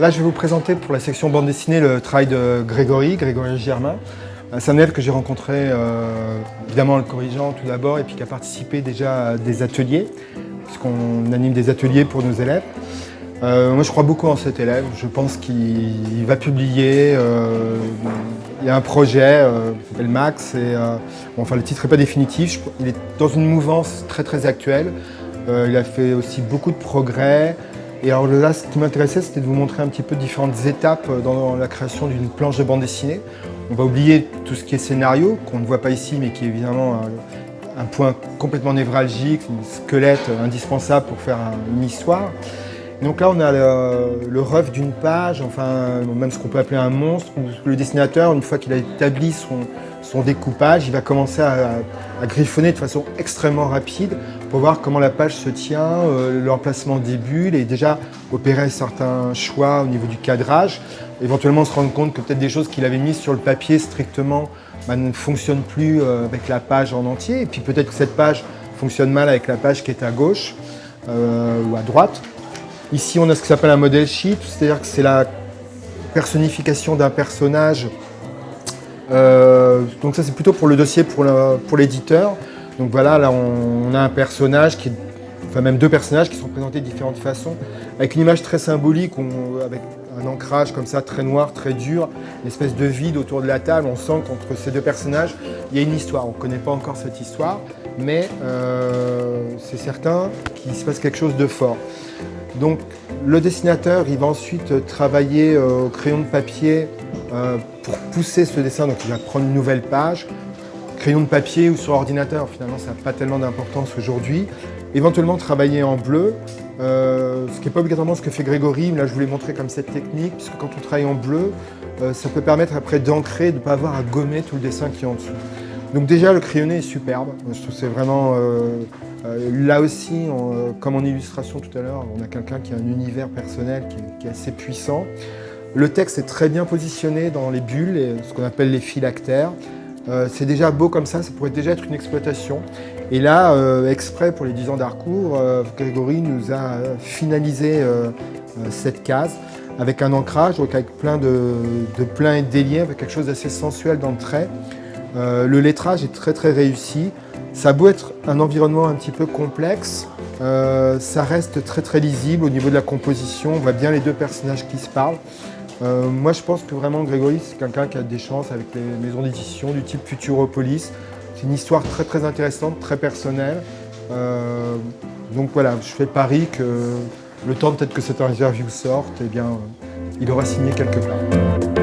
Là, je vais vous présenter pour la section bande dessinée le travail de Grégory Germain. C'est un élève que j'ai rencontré, évidemment en le corrigeant tout d'abord, et puis qui a participé déjà à des ateliers, puisqu'on anime des ateliers pour nos élèves. Moi, je crois beaucoup en cet élève. Je pense qu'il va publier. Il y a un projet qui s'appelle Max. Enfin, le titre n'est pas définitif. Il est dans une mouvance très actuelle. Il a fait aussi beaucoup de progrès. Et alors là, ce qui m'intéressait, c'était de vous montrer un petit peu différentes étapes dans la création d'une planche de bande dessinée. On va oublier tout ce qui est scénario, qu'on ne voit pas ici, mais qui est évidemment un point complètement névralgique, un squelette indispensable pour faire une histoire. Et donc là, on a le rough d'une page, enfin même ce qu'on peut appeler un monstre, où le dessinateur, une fois qu'il a établi son découpage, il va commencer à griffonner de façon extrêmement rapide pour voir comment la page se tient, l'emplacement des bulles et déjà opérer certains choix au niveau du cadrage. Éventuellement se rendre compte que peut-être des choses qu'il avait mises sur le papier strictement ne fonctionnent plus avec la page en entier. Et puis peut-être que cette page fonctionne mal avec la page qui est à gauche ou à droite. Ici, on a ce qui s'appelle un model sheet, c'est-à-dire que c'est la personnification d'un personnage. Donc ça, c'est plutôt pour le dossier pour l'éditeur. Donc voilà, là, on a un personnage enfin même deux personnages qui sont présentés de différentes façons, avec une image très symbolique, avec un ancrage comme ça, très noir, très dur, une espèce de vide autour de la table. On sent qu'entre ces deux personnages, il y a une histoire. On ne connaît pas encore cette histoire, mais c'est certain qu'il se passe quelque chose de fort. Donc le dessinateur, il va ensuite travailler au crayon de papier pour pousser ce dessin. Donc il va prendre une nouvelle page, crayon de papier ou sur ordinateur, finalement ça n'a pas tellement d'importance aujourd'hui. Éventuellement travailler en bleu, ce qui n'est pas obligatoirement ce que fait Grégory, mais là je voulais montrer comme cette technique, puisque quand on travaille en bleu, ça peut permettre après d'ancrer, de ne pas avoir à gommer tout le dessin qui est en dessous. Donc déjà le crayonné est superbe, je trouve que c'est vraiment... là aussi, comme en illustration tout à l'heure, on a quelqu'un qui a un univers personnel qui est assez puissant. Le texte est très bien positionné dans les bulles, ce qu'on appelle les phylactères. C'est déjà beau comme ça pourrait déjà être une exploitation. Et là, exprès pour les 10 ans d'Harcourt, Grégory nous a finalisé cette case avec un ancrage, donc avec plein de pleins et de déliés, avec quelque chose d'assez sensuel dans le trait. Le lettrage est très réussi. Ça a beau être un environnement un petit peu complexe, ça reste très lisible au niveau de la composition. On voit bien les deux personnages qui se parlent. Moi, je pense que vraiment Grégory, c'est quelqu'un qui a des chances avec les maisons d'édition du type Futuropolis. C'est une histoire très intéressante, très personnelle. Donc voilà, je fais pari que le temps peut-être que cette interview sorte, eh bien, il aura signé quelque part.